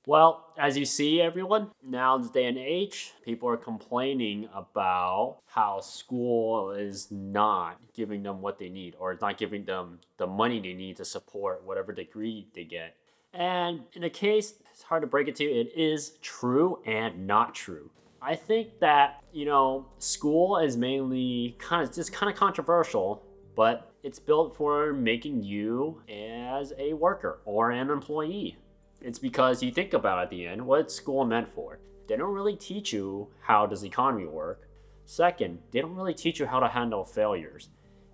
Well, as you see, everyone, now in this day and age, people are complaining about how school is not giving them what they need or it's not giving them the money they need to support whatever degree they get. And in a case, it's hard to break it to you, it is true and not true. I think that, school is mainly kind of controversial, but it's built for making you as a worker or an employee. It's because you think about at the end, what's school meant for? They don't really teach you how does the economy work. Second, they don't really teach you how to handle failures.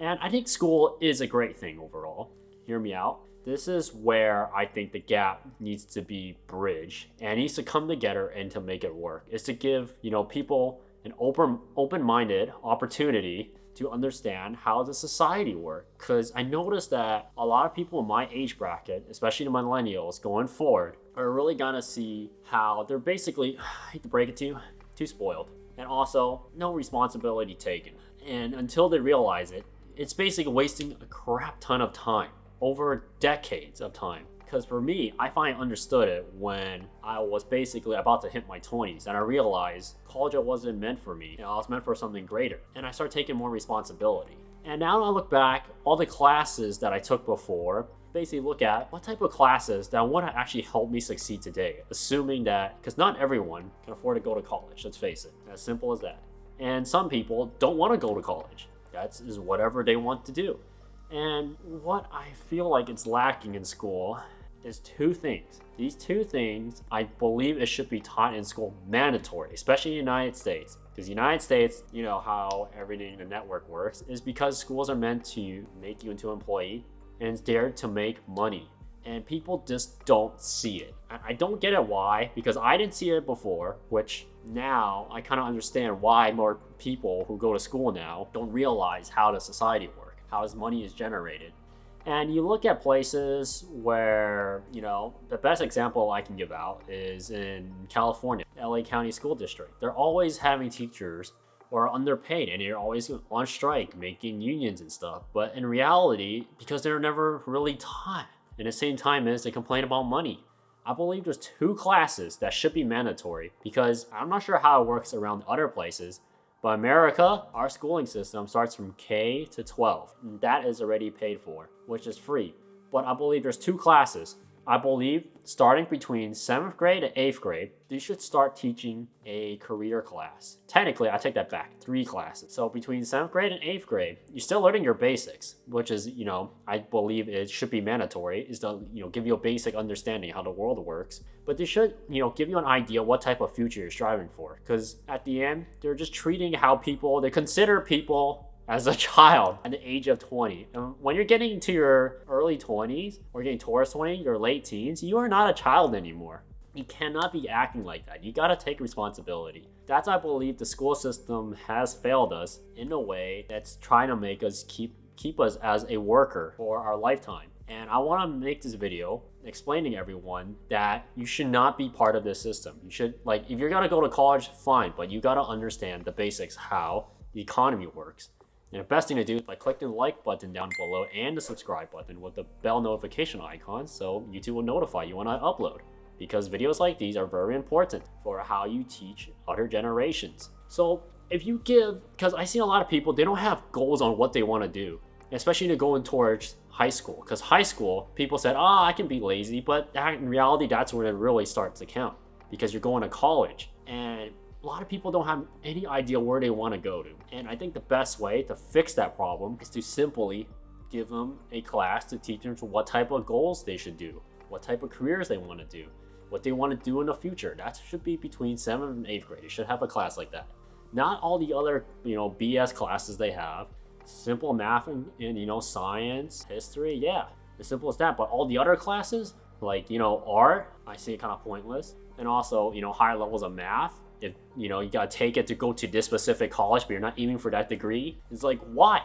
And I think school is a great thing overall. Hear me out. This is where I think the gap needs to be bridged and needs to come together and to make it work. Is to give, people an open-minded opportunity to understand how the society works. Because I noticed that a lot of people in my age bracket, especially the millennials going forward, are really gonna see how they're basically, I hate to break it to you, too spoiled. And also, no responsibility taken. And until they realize it, it's basically wasting a crap ton of time, over decades of time. Because for me, I finally understood it when I was basically about to hit my 20s and I realized college wasn't meant for me. I was meant for something greater. And I started taking more responsibility. And now I look back, all the classes that I took before, basically look at what type of classes that would actually help me succeed today. Assuming that, because not everyone can afford to go to college, let's face it. As simple as that. And some people don't want to go to college. That is whatever they want to do. And what I feel like it's lacking in school is two things. These two things, I believe it should be taught in school mandatory, especially in the United States. Because the United States, you know how everything in the network works, is because schools are meant to make you into an employee and it's there to make money. And people just don't see it. I don't get it why, because I didn't see it before, which now I kind of understand why more people who go to school now don't realize how does society work, how does money is generated. And you look at places where, the best example I can give out is in California, LA County School District. They're always having teachers who are underpaid and they're always on strike, making unions and stuff. But in reality, because they're never really taught, and the same time as they complain about money. I believe there's two classes that should be mandatory because I'm not sure how it works around other places. But America, our schooling system starts from K to 12. And that is already paid for, which is free. But I believe there's two classes. I believe starting between 7th grade and 8th grade, they should start teaching a career class. Technically, I take that back, 3 classes. So between 7th grade and 8th grade, you're still learning your basics, which is, I believe it should be mandatory, is to, give you a basic understanding of how the world works. But they should, give you an idea what type of future you're striving for. Because at the end, they're just treating they consider people as a child at the age of 20. And when you're getting to your early 20s or getting towards 20, your late teens, you are not a child anymore. You cannot be acting like that. You gotta take responsibility. That's, I believe, the school system has failed us in a way that's trying to make us keep us as a worker for our lifetime. And I want to make this video explaining to everyone that you should not be part of this system. You should, if you're gonna go to college, fine, but you gotta understand the basics, how the economy works. And the best thing to do is by clicking the like button down below and the subscribe button with the bell notification icon so YouTube will notify you when I upload. Because videos like these are very important for how you teach other generations. So if you because I see a lot of people, they don't have goals on what they want to do, especially to going towards high school. Because high school, people said, I can be lazy, but in reality, that's when it really starts to count because you're going to college. And a lot of people don't have any idea where they want to go to. And I think the best way to fix that problem is to simply give them a class to teach them what type of goals they should do, what type of careers they want to do, what they want to do in the future. That should be between 7th and 8th grade. You should have a class like that. Not all the other, BS classes they have. Simple math and science, history, yeah, as simple as that. But all the other classes, art, I see it kind of pointless. And also, higher levels of math. If you gotta take it to go to this specific college, but you're not aiming for that degree, it's like, why?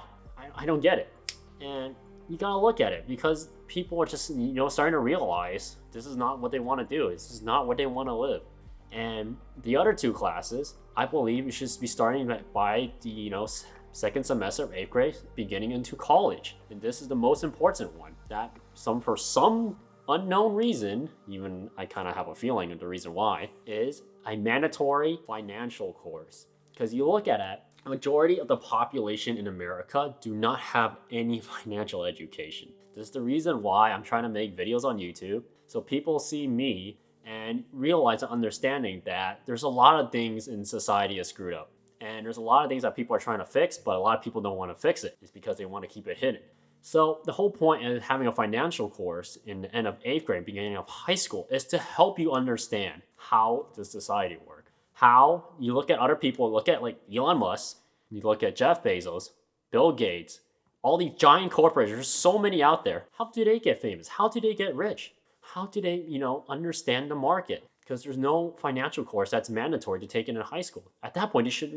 I don't get it. And you gotta look at it because people are just starting to realize this is not what they want to do. This is not what they want to live. And the other two classes, I believe you should be starting by the 2nd semester of 8th grade, beginning into college. And this is the most important one. That for some unknown reason, even I kind of have a feeling of the reason why, is a mandatory financial course. Because you look at it, a majority of the population in America do not have any financial education. This is the reason why I'm trying to make videos on YouTube, so people see me and realize and understanding that there's a lot of things in society is screwed up. And there's a lot of things that people are trying to fix, but a lot of people don't want to fix it. It's because they want to keep it hidden. So the whole point of having a financial course in the end of 8th grade, beginning of high school, is to help you understand how does society work. How you look at other people, look at like Elon Musk, you look at Jeff Bezos, Bill Gates, all these giant corporations, there's so many out there. How do they get famous? How do they get rich? How do they, understand the market? Because there's no financial course that's mandatory to take in high school. At that point, you should,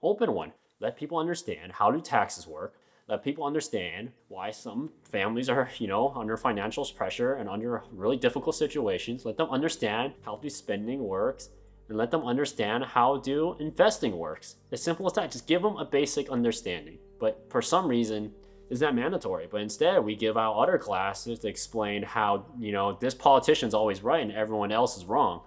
open one. Let people understand how do taxes work. Let people understand why some families are, under financial pressure and under really difficult situations. Let them understand how do spending works, and let them understand how do investing works. As simple as that. Just give them a basic understanding. But for some reason, it's not mandatory. But instead, we give out other classes to explain how, this politician's always right and everyone else is wrong.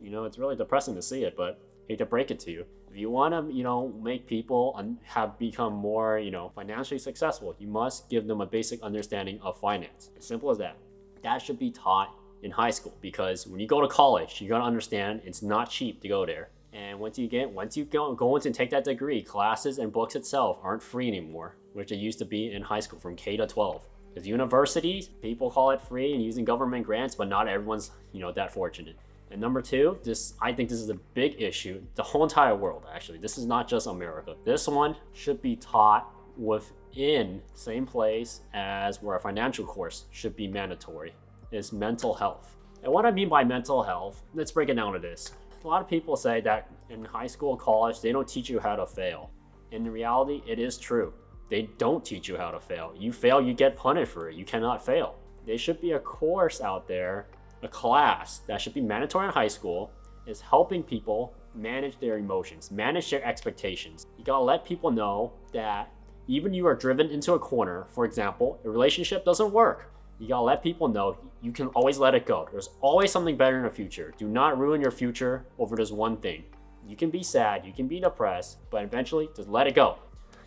It's really depressing to see it, but I hate to break it to you. If you want to, make people have become more, financially successful, you must give them a basic understanding of finance. As simple as that. That should be taught in high school, because when you go to college, you got to understand it's not cheap to go there. And once you go into and take that degree, classes and books itself aren't free anymore, which it used to be in high school from K to 12. Because universities, people call it free and using government grants, but not everyone's, that fortunate. And number two, I think this is a big issue. The whole entire world, actually. This is not just America. This one should be taught within the same place as where a financial course should be mandatory, is mental health. And what I mean by mental health, let's break it down to this. A lot of people say that in high school, college, they don't teach you how to fail. In reality, it is true. They don't teach you how to fail. You fail, you get punished for it. You cannot fail. There should be a course out there, a class that should be mandatory in high school, is helping people manage their emotions, manage their expectations. You gotta let people know that even you are driven into a corner, for example, a relationship doesn't work. You gotta let people know you can always let it go. There's always something better in the future. Do not ruin your future over this one thing. You can be sad, you can be depressed, but eventually just let it go.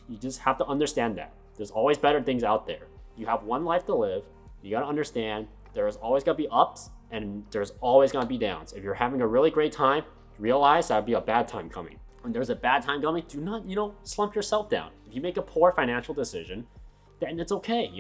You just have to understand that. There's always better things out there. You have one life to live. You gotta understand there's always gonna be ups and there's always gonna be downs. If you're having a really great time, realize that'll be a bad time coming. When there's a bad time coming, do not, slump yourself down. If you make a poor financial decision, then it's okay,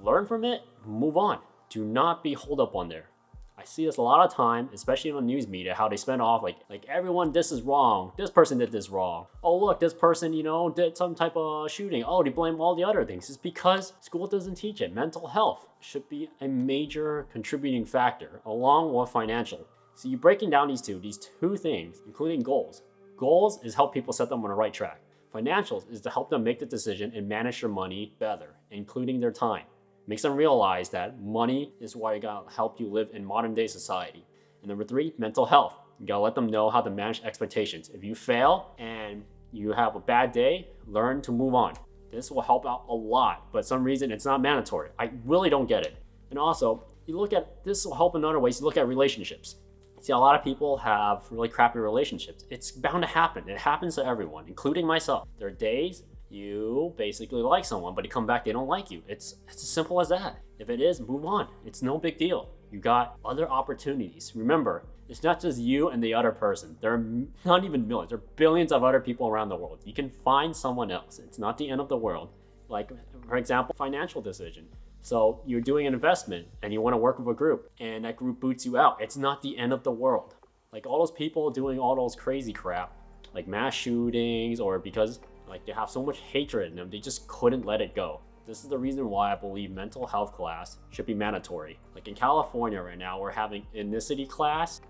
learn from it, move on. Do not be holed up on there. I see this a lot of time, especially in the news media, how they spend off like everyone, this is wrong. This person did this wrong. Oh, look, this person, did some type of shooting. Oh, they blame all the other things. It's because school doesn't teach it. Mental health should be a major contributing factor along with financial. So you're breaking down these two things, including goals. Goals is help people set them on the right track. Financials is to help them make the decision and manage their money better, including their time. Makes them realize that money is what gotta help you live in modern day society. And number three, mental health. You gotta let them know how to manage expectations. If you fail and you have a bad day, learn to move on. This will help out a lot, but some reason it's not mandatory. I really don't get it. And also, this will help in other ways. You look at relationships. See, a lot of people have really crappy relationships. It's bound to happen. It happens to everyone, including myself. There are days you basically like someone, but you come back, they don't like you. It's as simple as that. If it is, move on. It's no big deal. You got other opportunities. Remember, it's not just you and the other person. There are not even millions. There are billions of other people around the world. You can find someone else. It's not the end of the world. Like, for example, financial decision. So you're doing an investment and you want to work with a group and that group boots you out. It's not the end of the world. Like all those people doing all those crazy crap, like mass shootings, or because they have so much hatred in them, they just couldn't let it go. This is the reason why I believe mental health class should be mandatory. Like in California right now, we're having ethnicity class,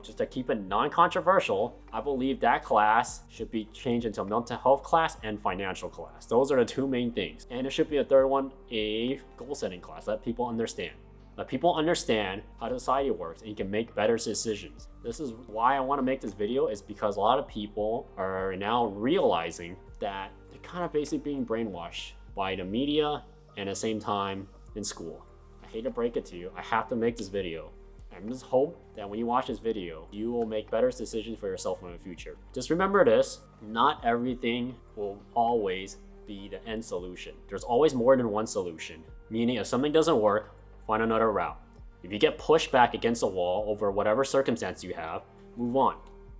just to keep it non-controversial. I believe that class should be changed into mental health class and financial class. Those are the two main things. And there should be a third one, a goal setting class. Let people understand. Let people understand how society works and you can make better decisions. This is why I want to make this video, is because a lot of people are now realizing that they're kind of basically being brainwashed by the media and at the same time in school. I hate to break it to you, I have to make this video. I just hope that when you watch this video, you will make better decisions for yourself in the future. Just remember this, not everything will always be the end solution. There's always more than one solution. Meaning if something doesn't work, find another route. If you get pushed back against a wall over whatever circumstance you have, move on.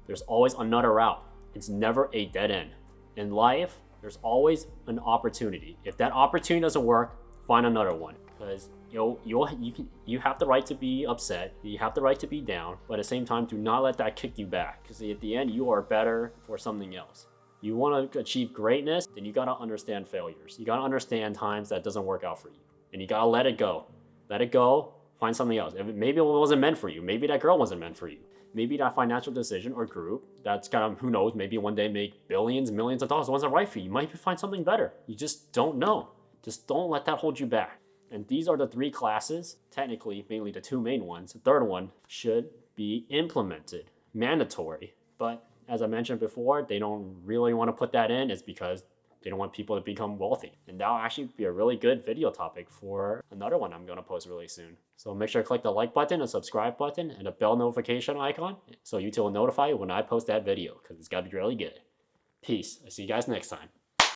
There's always another route. It's never a dead end. In life, there's always an opportunity. If that opportunity doesn't work, find another one. Because you have the right to be upset, you have the right to be down, but at the same time, do not let that kick you back. Because at the end, you are better for something else. You want to achieve greatness, then you got to understand failures. You got to understand times that doesn't work out for you. And you got to let it go. Let it go, find something else. Maybe it wasn't meant for you. Maybe that girl wasn't meant for you. Maybe that financial decision or group that's kind of, who knows, maybe one day make billions, millions of dollars wasn't right for you. You might find something better. You just don't know. Just don't let that hold you back. And these are the 3 classes, technically, mainly the 2 main ones. The third one should be implemented, mandatory. But as I mentioned before, they don't really want to put that in. It's because they don't want people to become wealthy. And that'll actually be a really good video topic for another one I'm going to post really soon. So make sure to click the like button, the subscribe button, and the bell notification icon so YouTube will notify you when I post that video, because it's got to be really good. Peace. I'll see you guys next time.